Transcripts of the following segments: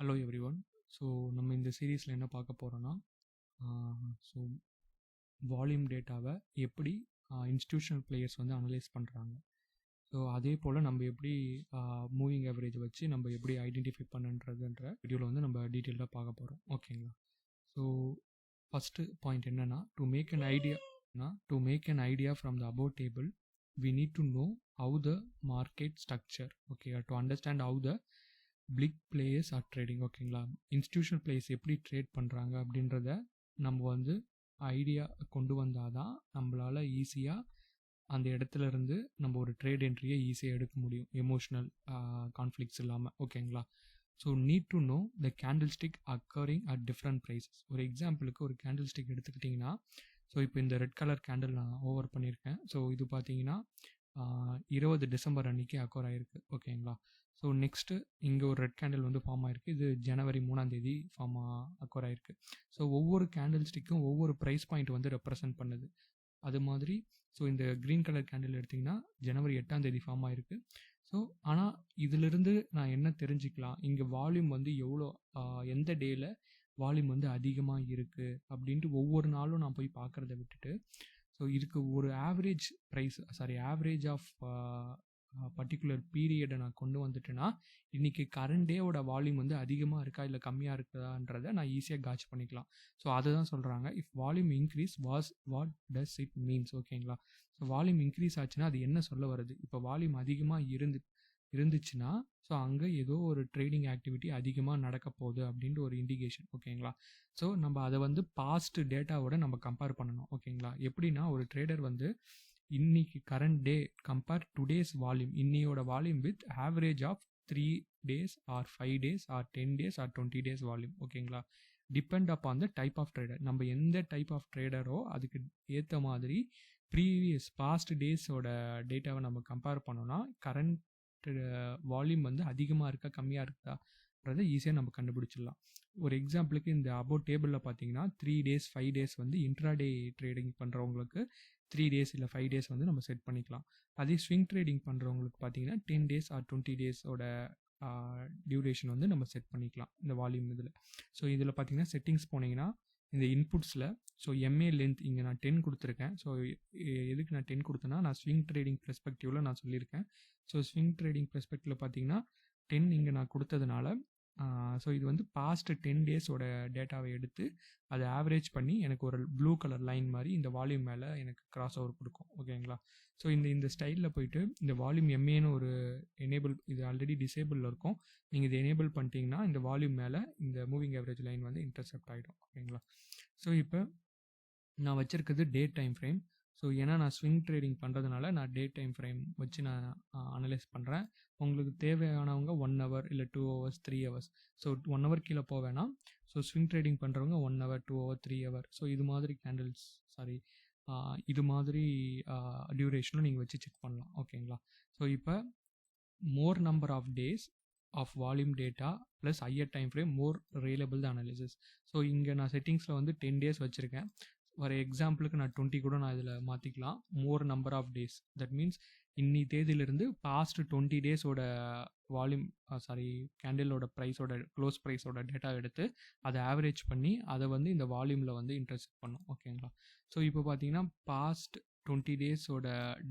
Hello everyone. So நம்ம இந்த சீரீஸில் என்ன பார்க்க போகிறோன்னா, ஸோ வால்யூம் டேட்டாவை எப்படி இன்ஸ்டிடியூஷனல் பிளேயர்ஸ் வந்து அனலைஸ் பண்ணுறாங்க. ஸோ அதே போல் நம்ம எப்படி மூவிங் ஆவரேஜ் வச்சு நம்ம எப்படி ஐடென்டிஃபை பண்ணுன்றதுன்ற வீடியோவில் வந்து நம்ம டீட்டெயிலாக பார்க்க போகிறோம். ஓகேங்களா? ஸோ ஃபஸ்ட்டு பாயிண்ட் என்னென்னா, to make an idea from the above table we need to know how the market structure, okay, to understand how the big players are trading. ஓகேங்களா? இன்ஸ்டிடியூஷனல் பிளேயர்ஸ் எப்படி ட்ரேட் பண்ணுறாங்க அப்படின்றத நம்ம வந்து idea கொண்டு வந்தால் தான் நம்மளால் ஈஸியாக அந்த இடத்துல இருந்து நம்ம ஒரு ட்ரேட் என்ட்ரியை ஈஸியாக எடுக்க முடியும், எமோஷ்னல் கான்ஃப்ளிக்ஸ் இல்லாமல். ஓகேங்களா? So need to know the candlestick occurring at different prices. ஒரு எக்ஸாம்பிளுக்கு ஒரு கேண்டில் ஸ்டிக் எடுத்துக்கிட்டிங்கன்னா, ஸோ இப்போ இந்த ரெட் கலர் கேண்டில் நான் ஓவர் பண்ணியிருக்கேன். ஸோ இது பார்த்தீங்கன்னா 20 டிசம்பர் அன்றைக்கி அக்கோர் ஆகிருக்கு. ஓகேங்களா? ஸோ நெக்ஸ்ட்டு இங்கே ஒரு ரெட் கேண்டில் வந்து ஃபார்ம் ஆகிருக்கு. இது ஜனவரி 3 அக்கோர் ஆகிருக்கு. ஸோ ஒவ்வொரு கேண்டில் ஸ்டிக்கும் ஒவ்வொரு ப்ரைஸ் பாயிண்ட் வந்து ரெப்ரசன்ட் பண்ணுது. அது மாதிரி ஸோ இந்த க்ரீன் கலர் கேண்டில் எடுத்திங்கன்னா ஜனவரி 8 ஃபார்ம் ஆகிருக்கு. ஸோ ஆனால் இதிலிருந்து நான் என்ன தெரிஞ்சுக்கலாம், இங்கே வால்யூம் வந்து எவ்வளோ, எந்த டேயில் வால்யூம் வந்து அதிகமாக இருக்குது அப்படின்ட்டு ஒவ்வொரு நாளும் நான் போய் பார்க்குறத விட்டுட்டு, ஸோ இதுக்கு ஒரு ஆவரேஜ் ஆவரேஜ் ஆஃப் பர்டிகுலர் பீரியடை நான் கொண்டு வந்துட்டேன்னா, இன்றைக்கி கரண்ட் டேவோட வால்யூம் வந்து அதிகமாக இருக்கா இல்லை கம்மியாக இருக்குதான்றதை நான் ஈஸியாக காட்ச் பண்ணிக்கலாம். ஸோ அதை தான் சொல்கிறாங்க, if volume increase what does it means. ஓகேங்களா? ஸோ வால்யூம் இன்க்ரீஸ் ஆச்சுன்னா அது என்ன சொல்ல வருது, இப்போ வால்யூம் அதிகமாக இருந்துச்சுன்னா ஸோ அங்கே ஏதோ ஒரு ட்ரேடிங் ஆக்டிவிட்டி அதிகமாக நடக்க போகுது அப்படின்ட்டு ஒரு இண்டிகேஷன். ஓகேங்களா? ஸோ நம்ம அதை வந்து பாஸ்ட் டேட்டாவோட நம்ம கம்பேர் பண்ணணும். ஓகேங்களா? எப்படின்னா ஒரு ட்ரேடர் வந்து இன்னைக்கு current day compare today's volume, இன்னையோட volume with average of 3 days or 5 days or 10 days or 20 days volume. ஓகேங்களா? Depend upon the type of trader. நம்ம எந்த டைப் ஆஃப் ட்ரேடரோ அதுக்கு ஏற்ற மாதிரி ப்ரீவியஸ் பாஸ்ட் டேஸோட டேட்டாவை நம்ம கம்பேர் பண்ணோன்னா கரண்ட் வால்யூம் வந்து அதிகமாக இருக்கா கம்மியாக இருக்குதான்றதை ஈஸியாக நம்ம கண்டுபிடிச்சிடலாம். ஒரு எக்ஸாம்பிளுக்கு இந்த அபோவ் டேபிளில் பார்த்தீங்கன்னா 3 days 5 days வந்து இன்ட்ராடே ட்ரேடிங் பண்ணுறவங்களுக்கு 3 days இல்லை 5 days வந்து நம்ம செட் பண்ணிக்கலாம். அதே ஸ்விங் ட்ரேடிங் பண்ணுறவங்களுக்கு பார்த்தீங்கன்னா 10 days ஆர் 20 days டியூரேஷன் வந்து நம்ம செட் பண்ணிக்கலாம் இந்த வால்யூம் இதில். ஸோ இதில் பார்த்தீங்கன்னா செட்டிங்ஸ் போனீங்கன்னா இந்த இன்புட்ஸில் ஸோ எம்ஏ லென்த் இங்கே நான் 10 கொடுத்துருக்கேன். ஸோ எதுக்கு நான் 10 கொடுத்தேன்னா, நான் ஸ்விங் ட்ரேடிங் பெர்ஸ்பெக்டிவில் நான் சொல்லியிருக்கேன். ஸோ ஸ்விங் ட்ரேடிங் பெர்ஸ்பெக்டிவில் பார்த்தீங்கன்னா 10 இங்கே நான் கொடுத்ததுனால ஸோ இது வந்து பாஸ்ட் 10 days டேட்டாவை எடுத்து அதை ஆவரேஜ் பண்ணி எனக்கு ஒரு ப்ளூ கலர் லைன் மாதிரி இந்த வால்யூம் மேலே எனக்கு கிராஸ் ஓவர் கொடுக்கும். ஓகேங்களா? ஸோ இந்த ஸ்டைலில் போயிட்டு இந்த வால்யூம் எம்ஏன்னு ஒரு எனேபிள், இது ஆல்ரெடி டிசேபிளில் இருக்கும், நீங்கள் இதை எனேபிள் பண்ணிட்டீங்கன்னா இந்த வால்யூம் மேலே இந்த மூவிங் ஆவரேஜ் லைன் வந்து இன்டர்செப்ட் ஆகிடும். ஓகேங்களா? ஸோ இப்போ நான் வச்சுருக்கிறது டே டைம் ஃப்ரேம். ஸோ ஏன்னா நான் ஸ்விங் ட்ரேடிங் பண்ணுறதுனால நான் டே டைம் ஃப்ரேம் வச்சு நான் அனலைஸ் பண்ணுறேன். உங்களுக்கு தேவையானவங்க 1 hour இல்லை 2 hours 3 hours, ஸோ 1 hour கீழே போவேன்னா, ஸோ ஸ்விங் ட்ரேடிங் பண்ணுறவங்க 1 hour 2 hour 3 hour, ஸோ இது மாதிரி இது மாதிரி டியூரேஷனும் நீங்கள் வச்சு செக் பண்ணலாம். ஓகேங்களா? ஸோ இப்போ more number of days of volume data plus higher time frame more reliable the analysis. So இங்கே நான் செட்டிங்ஸில் வந்து 10 days வச்சுருக்கேன். ஒரு எக்ஸாம்பிளுக்கு நான் 20 கூட நான் இதில் மாற்றிக்கலாம். More number of days, that means இன்னி தேதியிலிருந்து பாஸ்ட் 20 days வால்யூம் கேண்டிலோட ப்ரைஸோட க்ளோஸ் ப்ரைஸோட டேட்டா எடுத்து அதை ஆவரேஜ் பண்ணி அதை வந்து இந்த வால்யூமில் வந்து இன்டர்செப்ட் பண்ணும். ஓகேங்களா? ஸோ இப்போ பார்த்தீங்கன்னா பாஸ்ட் 20 days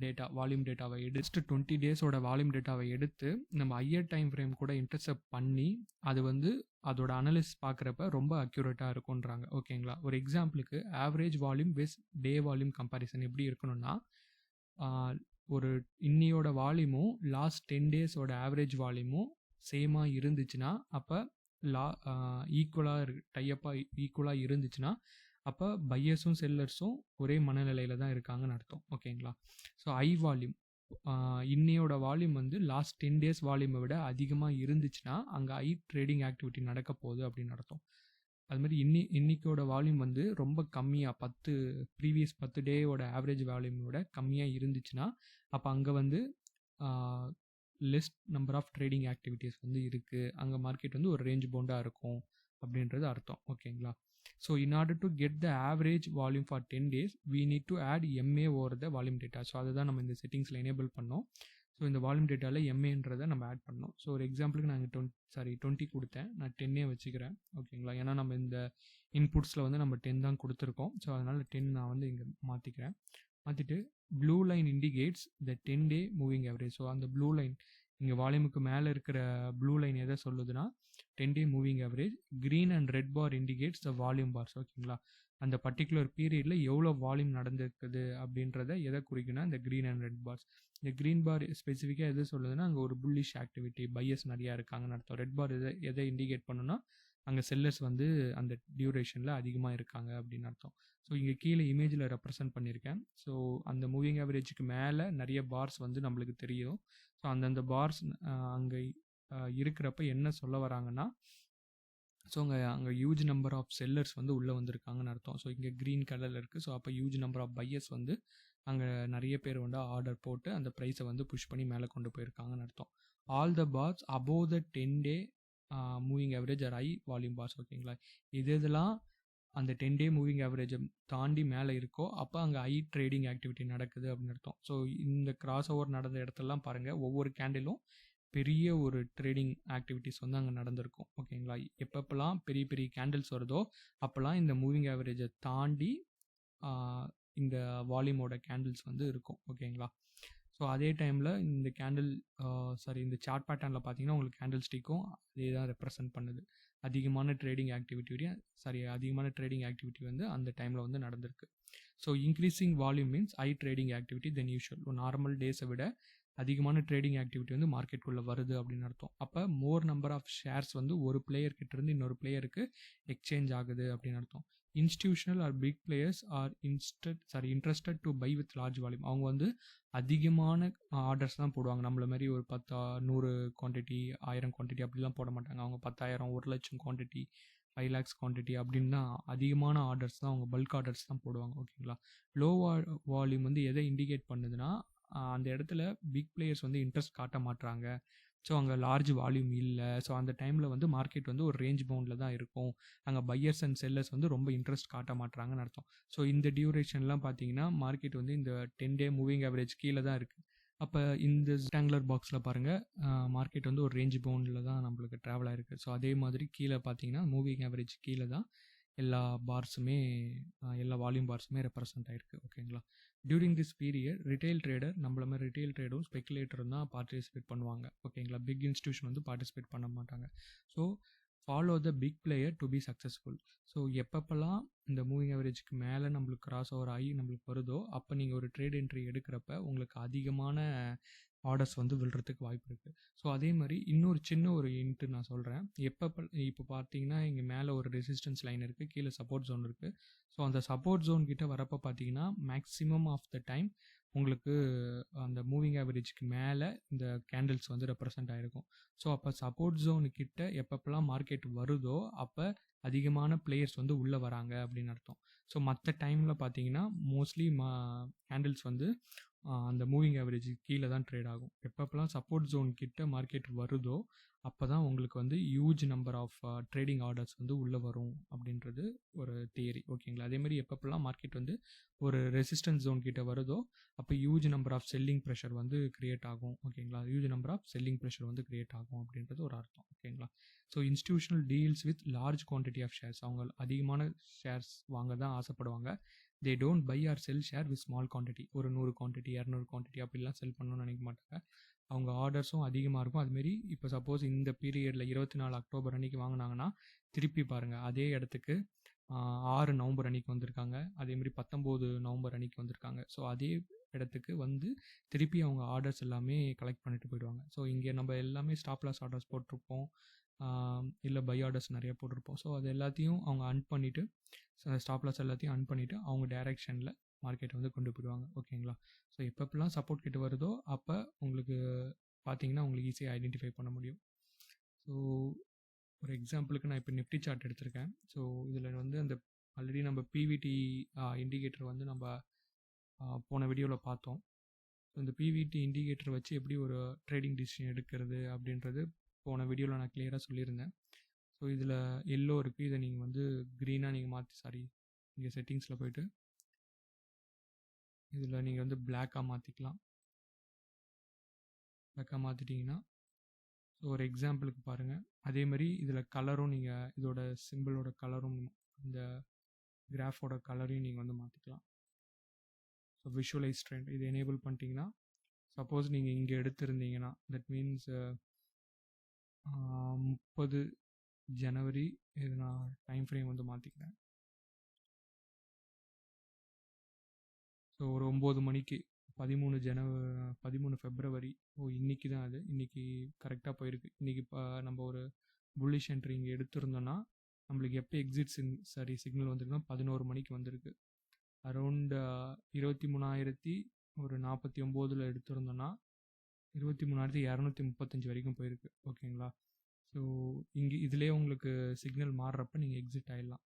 டேட்டா வால்யூம் டேட்டாவை எடுத்து 20 days வால்யூம் டேட்டாவை எடுத்து நம்ம ஹையர் டைம் ஃப்ரேம் கூட இன்டர்செப்ட் பண்ணி அது வந்து அதோட அனலிசிஸ் பார்க்குறப்ப ரொம்ப அக்யூரேட்டாக இருக்குன்றாங்க. ஓகேங்களா? ஒரு எக்ஸாம்பிளுக்கு ஆவரேஜ் வால்யூம் பெஸ் டே வால்யூம் கம்பேரிசன் எப்படி இருக்கணும்னா, ஒரு இன்னியோட வால்யூமும் லாஸ்ட் 10 days ஆவரேஜ் வால்யூமும் சேமாக இருந்துச்சுன்னா, அப்போ ஈக்குவலாக இருந்துச்சுன்னா அப்போ பையர்ஸும் செல்லர்ஸும் ஒரே மனநிலையில் தான் இருக்காங்கன்னு அர்த்தம். ஓகேங்களா? ஸோ ஐ வால்யூம் இன்னையோட வால்யூம் வந்து லாஸ்ட் 10 days வால்யூமை விட அதிகமாக இருந்துச்சுன்னா அங்கே ஐ ட்ரேடிங் ஆக்டிவிட்டி நடக்க போகுது அப்படின்னு அர்த்தம். அதுமாதிரி இன்னைக்கோட வால்யூம் வந்து ரொம்ப கம்மியாக ப்ரீவியஸ் 10 டேயோட ஆவரேஜ் வால்யூமோட கம்மியாக இருந்துச்சுன்னா அப்போ அங்கே வந்து less number of trading activities வந்து இருக்குது, அங்கே மார்க்கெட் வந்து ஒரு ரேஞ்ச் பவுண்டாக இருக்கும் அப்படின்றது அர்த்தம். ஓகேங்களா? So in order to get the average volume for 10 days we need to add MA over the volume data. So அதை தான் நம்ம இந்த செட்டிங்ஸில் எனேபிள் பண்ணோம். ஸோ இந்த வால்யூம் டேட்டாவில் எம்ஏன்றதை நம்ம ஆட் பண்ணோம். ஸோ ஒரு எக்ஸாம்பிளுக்கு நான் 20 கொடுத்தேன், நான் 10 வச்சுக்கிறேன். ஓகேங்களா, ஏன்னா நம்ம இந்த இன்புட்ஸில் வந்து நம்ம 10 தான் கொடுத்துருக்கோம். ஸோ அதனால் 10 நான் வந்து இங்கே மாற்றிக்கிறேன். மாற்றிட்டு blue line indicates the 10-day moving average. So அந்த ப்ளூ லைன் இங்கே வால்யூமுக்கு மேலே இருக்கிற ப்ளூ லைன் எதை சொல்லுதுன்னா 10-day moving average. Green and red bar indicates the volume bars. ஓகேங்களா, அந்த பர்டிகுலர் பீரியடில் எவ்வளோ வால்யூம் நடந்திருக்குது அப்படின்றத எதை குறிக்குன்னா இந்த க்ரீன் அண்ட் ரெட் பார்ஸ். இந்த க்ரீன் பார் ஸ்பெசிஃபிக்காக எது சொல்லுதுன்னா அங்கே ஒரு புல்லிஷ் ஆக்டிவிட்டி, பையஸ் நிறையா இருக்காங்கன்னு அர்த்தம். ரெட் பார் எதை இண்டிகேட் பண்ணுன்னா அங்கே செல்லர்ஸ் வந்து அந்த டியூரேஷனில் அதிகமாக இருக்காங்க அப்படின்னு அர்த்தம். ஸோ இங்கே கீழே இமேஜில் ரெப்ரசன்ட் பண்ணியிருக்கேன். ஸோ அந்த மூவிங் ஆவரேஜுக்கு மேலே நிறைய பார்ஸ் வந்து நம்மளுக்கு தெரியும். ஸோ அந்தந்த பார்ஸ் அங்கே இருக்கிறப்ப என்ன சொல்ல வராங்கன்னா, ஸோ அங்கே ஹியூஜ் நம்பர் ஆஃப் செல்லர்ஸ் வந்து உள்ளே வந்திருக்காங்கன்னு அர்த்தம். ஸோ இங்கே க்ரீன் கலரில் இருக்குது. ஸோ அப்போ ஹியூஜ் நம்பர் ஆஃப் பையர்ஸ் வந்து அங்கே நிறைய பேர் வந்து ஆர்டர் போட்டு அந்த ப்ரைஸை வந்து புஷ் பண்ணி மேலே கொண்டு போயிருக்காங்கன்னு அர்த்தம். All the bars above the 10-day moving average are high volume bars. ஓகேங்களா, இதெல்லாம் அந்த 10-day மூவிங் ஆவரேஜை தாண்டி மேலே இருக்கோ அப்போ அங்கே ஐ ட்ரேடிங் ஆக்டிவிட்டி நடக்குது அப்படின்னு அர்த்தம். ஸோ இந்த கிராஸ் ஓவர் நடந்த இடத்துலலாம் பாருங்கள், ஒவ்வொரு கேண்டிலும் பெரிய ஒரு ட்ரேடிங் ஆக்டிவிட்டிஸ் வந்து அங்கே நடந்திருக்கும். ஓகேங்களா, எப்பப்பெல்லாம் பெரிய பெரிய கேண்டில்ஸ் வருதோ அப்போல்லாம் இந்த மூவிங் ஆவரேஜை தாண்டி இந்த வால்யூமோட கேண்டில்ஸ் வந்து இருக்கும். ஓகேங்களா, ஸோ அதே டைமில் இந்த இந்த சார்ட் பேட்டர்னில் பார்த்தீங்கன்னா உங்களுக்கு கேண்டில் ஸ்டிக்கும் அதே தான் ரெப்ரசன்ட் பண்ணுது. அதிகமான ட்ரேடிங் ஆக்டிவிட்டி வந்து அந்த டைமில் வந்து நடந்திருக்கு. So increasing volume means I trading activity then usual. Normal டேஸை விட அதிகமான ட்ரேடிங் ஆக்டிவிட்டி வந்து மார்க்கெட்டுக்குள்ளே வருது அப்படின்னு அர்த்தம். அப்போ மோர் நம்பர் ஆஃப் ஷேர்ஸ் வந்து ஒரு பிளேயர்கிட்ட இருந்து இன்னொரு பிளேயருக்கு எக்ஸ்சேஞ்ச் ஆகுது அப்படின்னு அர்த்தம். Institutional or big players are interested to buy with large volume. அவங்க வந்து அதிகமான ஆர்டர்ஸ் தான் போடுவாங்க. நம்மள மாதிரி ஒரு 100 குவான்டிட்டி 1000 குவான்டிட்டி அப்படிலாம் போட மாட்டாங்க. அவங்க 10,000 1,00,000 குவான்டிட்டி 5 lakhs குவான்டிட்டி அப்படின்னு தான் அதிகமான ஆர்டர்ஸ் தான், அவங்க பல்க் ஆர்டர்ஸ் தான் போடுவாங்க. ஓகேங்களா, லோ வால்யூம் வந்து எதை இண்டிகேட் பண்ணுதுன்னா அந்த இடத்துல பிக் பிளேயர்ஸ் வந்து இன்ட்ரெஸ்ட் காட்ட மாட்டாங்க. ஸோ அங்கே லார்ஜ் வால்யூம் இல்லை. ஸோ அந்த டைமில் வந்து மார்க்கெட் வந்து ஒரு ரேஞ்ச் பவுண்டில் தான் இருக்கும். அங்கே பையர்ஸ் அண்ட் செல்லர்ஸ் வந்து ரொம்ப இன்ட்ரெஸ்ட் காட்ட மாட்டாங்கன்னு அர்த்தம். ஸோ இந்த டியூரேஷன்லாம் பார்த்தீங்கன்னா மார்க்கெட் வந்து இந்த 10-day மூவிங் ஆவரேஜ் கீழே தான் இருக்குது. அப்போ இந்த ரெக்டாங்குலர் பாக்ஸில் பாருங்கள், மார்க்கெட் வந்து ஒரு ரேஞ்ச் பவுண்டில் தான் நம்மளுக்கு ட்ராவல் ஆகிருக்கு. ஸோ அதே மாதிரி கீழே பார்த்தீங்கன்னா மூவிங் ஆவரேஜ் கீழே தான் எல்லா வால்யூம் பார்ஸுமே ரெப்ரசன்ட் ஆகிருக்கு. ஓகேங்களா, during this period retail trader, நம்மள மாதிரி ரிட்டைல் ட்ரேடரும் ஸ்பெகுலேட்டரும் தான் பார்ட்டிசிபேட் பண்ணுவாங்க. ஓகேங்களா, பிக் இன்ஸ்டியூஷன் வந்து பார்ட்டிசிபேட் பண்ண மாட்டாங்க. So follow the big player to be successful. So எப்பப்பெல்லாம் இந்த மூவிங் ஆவரேஜுக்கு மேலே நம்மளுக்கு கிராஸ் ஓவர் ஆகி நம்மளுக்கு வருதோ அப்போ நீங்கள் ஒரு ட்ரேட் என்ட்ரி எடுக்கிறப்ப உங்களுக்கு அதிகமான ஆர்டர்ஸ் வந்து விழுறதுக்கு வாய்ப்பு இருக்குது. ஸோ அதே மாதிரி இன்னொரு சின்ன ஒரு இன்ட்டு நான் சொல்கிறேன். இப்போ பார்த்தீங்கன்னா இங்கே மேலே ஒரு ரெசிஸ்டன்ஸ் லைன் இருக்குது, கீழே சப்போர்ட் ஜோன் இருக்குது. ஸோ அந்த சப்போர்ட் ஜோன் கிட்ட வரப்போ பார்த்தீங்கன்னா மேக்ஸிமம் ஆஃப் த டைம் உங்களுக்கு அந்த மூவிங் ஆவரேஜ்க்கு மேலே இந்த கேண்டில்ஸ் வந்து ரெப்ரசன்ட் ஆகிருக்கும். ஸோ அப்போ சப்போர்ட் ஜோனு கிட்ட எப்பப்பெல்லாம் மார்க்கெட் வருதோ அப்போ அதிகமான பிளேயர்ஸ் வந்து உள்ளே வராங்க அப்படின்னு அர்த்தம். ஸோ மற்ற டைமில் பார்த்தீங்கன்னா மோஸ்ட்லி கேண்டில்ஸ் வந்து அந்த மூவிங் ஆவரேஜ் கீழே தான் ட்ரேட் ஆகும். எப்பப்பெல்லாம் சப்போர்ட் ஜோன் கிட்ட மார்க்கெட் வருதோ அப்போ தான் உங்களுக்கு வந்து huge number of trading orders வந்து உள்ளே வரும் அப்படின்றது ஒரு தியரி. ஓகேங்களா, அதேமாதிரி எப்பப்பெல்லாம் மார்க்கெட் வந்து ஒரு ரெசிஸ்டன்ஸ் ஜோன் கிட்ட வருதோ அப்போ huge number of selling pressure வந்து கிரியேட் ஆகும். ஓகேங்களா, huge number of selling pressure வந்து கிரியேட் ஆகும் அப்படின்றது ஒரு அர்த்தம். ஓகேங்களா, so institutional deals with large quantity of shares. அவங்க அதிகமான ஷேர்ஸ் வாங்க தான் ஆசைப்படுவாங்க. They don't buy or sell share with small quantity. ஒரு 100 குவான்டிட்டி 200 குவான்டிட்டி அப்படிலாம் செல் பண்ணணும்னு நினைக்க மாட்டாங்க. அவங்க ஆர்டர்ஸும் அதிகமாக இருக்கும். அதுமாரி இப்போ சப்போஸ் இந்த பீரியடில் 24 அக்டோபர் அன்றைக்கி வாங்கினாங்கன்னா திருப்பி பாருங்கள் அதே இடத்துக்கு 6 நவம்பர் அன்றைக்கி வந்திருக்காங்க, அதேமாதிரி 19 நவம்பர் அன்றைக்கி வந்திருக்காங்க. ஸோ அதே இடத்துக்கு வந்து திருப்பி அவங்க ஆர்டர்ஸ் எல்லாமே கலெக்ட் பண்ணிட்டு போயிடுவாங்க. ஸோ இங்கே நம்ம எல்லாமே ஸ்டாப் லாஸ் ஆர்டர்ஸ் போட்டிருப்போம், இல்லை பை ஆர்டர்ஸ் நிறைய போட்டிருப்போம். ஸோ அது எல்லாத்தையும் அவங்க அன் பண்ணிவிட்டு ஸ்டாப் லாஸ் எல்லாத்தையும் அன் பண்ணிவிட்டு அவங்க டைரெக்ஷனில் மார்க்கெட் வந்து கொண்டு போயிடுவாங்க. ஓகேங்களா, ஸோ எப்பப்பெல்லாம் சப்போர்ட் கிட்ட வருதோ அப்போ உங்களுக்கு பார்த்தீங்கன்னா உங்களுக்கு ஈஸியாக ஐடென்டிஃபை பண்ண முடியும். ஸோ ஒரு எக்ஸாம்பிளுக்கு நான் இப்போ நிஃப்டி சார்ட் எடுத்திருக்கேன். ஸோ இதில் வந்து அந்த ஆல்ரெடி நம்ம பிவிடி இண்டிகேட்டர் வந்து நம்ம போன வீடியோவில் பார்த்தோம். ஸோ இந்த பிவிடி இண்டிகேட்டர் வச்சு எப்படி ஒரு ட்ரேடிங் டிசிஷன் எடுக்கிறது அப்படின்றது போன வீடியோவில் நான் கிளியராக சொல்லியிருந்தேன். ஸோ இதில் எல்லோ இருக்குது, இதை நீங்கள் வந்து க்ரீனாக நீங்கள் இங்கே செட்டிங்ஸில் போய்ட்டு இதில் நீங்கள் வந்து பிளாக்காக மாற்றிக்கலாம். ரெக்கா மாற்றிட்டிங்கன்னா ஸோ ஒரு எக்ஸாம்பிளுக்கு பாருங்கள். அதே மாதிரி இதில் கலரும் நீங்கள் இதோட சிம்பிளோட கலரும் இந்த கிராஃபோட கலரையும் நீங்கள் வந்து மாற்றிக்கலாம். ஸோ விஷுவலைஸ் ட்ரெண்ட் இது எனேபிள் பண்ணிட்டீங்கன்னா சப்போஸ் நீங்கள் இங்கே எடுத்திருந்தீங்கன்னா தட் மீன்ஸ் 30 ஜனவரி இது நான் டைம் ஃப்ரேம் வந்து மாற்றிக்கிறேன். ஸோ ஒரு 9 மணிக்கு 13 ஃபெப்ரவரி இன்றைக்கி தான் அது இன்றைக்கி கரெக்டாக போயிருக்கு. இன்றைக்கி இப்போ நம்ம ஒரு புல்லிஷ் என்ட்ரி இங்கே எடுத்திருந்தோன்னா நம்மளுக்கு எப்போ எக்ஸிட் சிக்னல் வந்திருக்குன்னா 11 மணிக்கு வந்திருக்கு. அரௌண்ட் 23,049 எடுத்திருந்தோன்னா 23,235 வரைக்கும் போயிருக்கு. ஓகேங்களா? ஸோ இங்கே இதிலே உங்களுக்கு சிக்னல் மாறுறப்ப நீங்கள் எக்ஸிட் ஆகிடலாம்.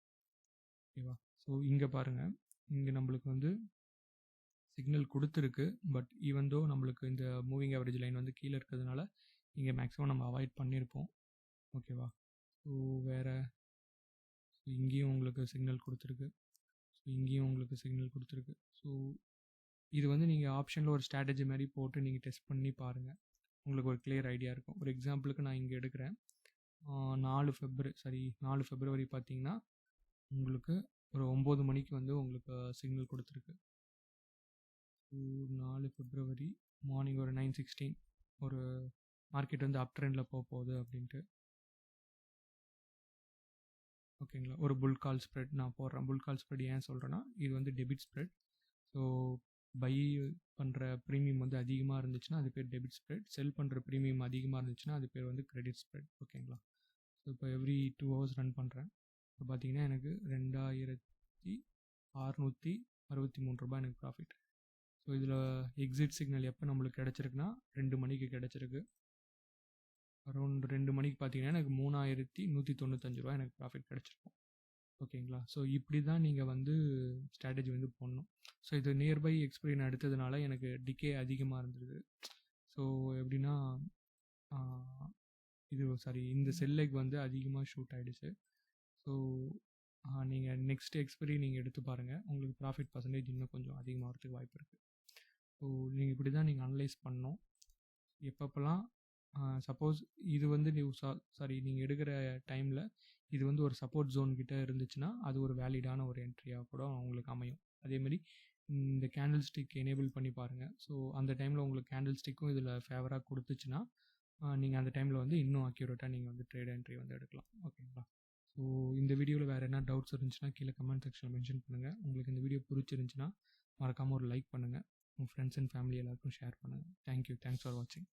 ஓகேவா? ஸோ இங்கே பாருங்கள், இங்கே நம்மளுக்கு வந்து சிக்னல் கொடுத்துருக்கு. பட் ஈவன் தோ நம்மளுக்கு இந்த மூவிங் ஆவரேஜ் லைன் வந்து கீழே இருக்கிறதுனால இங்கே மேக்ஸிமம் நம்ம அவாய்ட் பண்ணியிருப்போம். ஓகேவா? ஸோ வேறு இங்கேயும் உங்களுக்கு சிக்னல் கொடுத்துருக்கு. ஸோ இங்கேயும் உங்களுக்கு சிக்னல் கொடுத்துருக்கு. ஸோ இது வந்து நீங்கள் ஆப்ஷனில் ஒரு ஸ்ட்ராட்டஜி மாதிரி போட்டு நீங்கள் டெஸ்ட் பண்ணி பாருங்கள். உங்களுக்கு ஒரு கிளியர் ஐடியா இருக்கும். ஒரு எக்ஸாம்பிளுக்கு நான் இங்கே எடுக்கிறேன். 4 ஃபெப்ரவரி பார்த்தீங்கன்னா உங்களுக்கு ஒரு 9 மணிக்கு வந்து உங்களுக்கு சிக்னல் கொடுத்துருக்கு. 4 ஃபெப்ரவரி மார்னிங் ஒரு 9:16 ஒரு மார்க்கெட் வந்து அப் ட்ரெண்டில் போகுது அப்படின்ட்டு. ஓகேங்களா? ஒரு புல் கால் ஸ்ப்ரெட் நான் போடுறேன். புல் கால் ஸ்ப்ரெட் ஏன் சொல்கிறேன்னா இது வந்து டெபிட் ஸ்ப்ரெட். ஸோ பை பண்ணுற ப்ரீமியம் வந்து அதிகமாக இருந்துச்சுன்னா அது பேர் டெபிட் ஸ்ப்ரெட். செல் பண்ணுற ப்ரீமியம் அதிகமாக இருந்துச்சுன்னா அது பேர் வந்து கிரெடிட் ஸ்ப்ரெட். ஓகேங்களா? ஸோ இப்போ எவ்ரி 2 ஹவர்ஸ் ரன் பண்ணுறேன். இப்போ பார்த்தீங்கன்னா எனக்கு 2,663 ரூபாய் எனக்கு ப்ராஃபிட். ஸோ இதில் எக்ஸிட் சிக்னல் எப்போ நம்மளுக்கு கிடச்சிருக்குன்னா 2 மணிக்கு கிடச்சிருக்கு. அரௌண்ட் 2 மணிக்கு பார்த்தீங்கன்னா எனக்கு 3,195 ரூபா எனக்கு ப்ராஃபிட் கிடச்சிருக்கும். ஓகேங்களா? ஸோ இப்படி தான் நீங்கள் வந்து ஸ்ட்ராட்டஜி வந்து போடணும். ஸோ இது நியர்பை எக்ஸ்பைரி நான் எடுத்ததுனால எனக்கு டிகே அதிகமாக இருந்தது. ஸோ எப்படின்னா இந்த செல்லைக்கு வந்து அதிகமாக ஷூட் ஆகிடுச்சு. ஸோ நீங்கள் நெக்ஸ்ட் எக்ஸ்பைரி நீங்கள் எடுத்து பாருங்கள். உங்களுக்கு ப்ராஃபிட் பர்சன்டேஜ் இன்னும் கொஞ்சம் அதிகமாகிறதுக்கு வாய்ப்பு இருக்குது. ஸோ நீங்கள் இப்படி தான் நீங்கள் அனலைஸ் பண்ணணும். எப்பப்போலாம் சப்போஸ் இது வந்து நீங்கள் எடுக்கிற டைமில் இது வந்து ஒரு சப்போர்ட் ஜோன் கிட்டே இருந்துச்சுன்னா அது ஒரு வேலிடான ஒரு என்ட்ரியாக கூட உங்களுக்கு அமையும். அதேமாதிரி இந்த கேண்டில் ஸ்டிக் எனேபிள் பண்ணி பாருங்கள். ஸோ அந்த டைமில் உங்களுக்கு கேண்டில் ஸ்டிக்கும் இதில் ஃபேவராக கொடுத்துச்சுன்னா நீங்கள் அந்த டைமில் வந்து இன்னும் அக்யூரேட்டாக நீங்கள் வந்து ட்ரேட் என்ட்ரி வந்து எடுக்கலாம். ஓகேங்களா? ஸோ இந்த வீடியோவில் வேறு என்ன டவுட்ஸ் இருந்துச்சுன்னா கீழே கமெண்ட் செக்ஷனில் மென்ஷன் பண்ணுங்கள். உங்களுக்கு இந்த வீடியோ பிடிச்சிருந்துச்சுன்னா மறக்காமல் ஒரு லைக் பண்ணுங்கள். உங்கள் ஃப்ரெண்ட்ஸ் அண்ட் ஃபேமிலி எல்லாருக்கும் ஷேர் பண்ணுங்கள். தேங்க்யூ. தேங்க்ஸ் ஃபார் வாட்சிங்.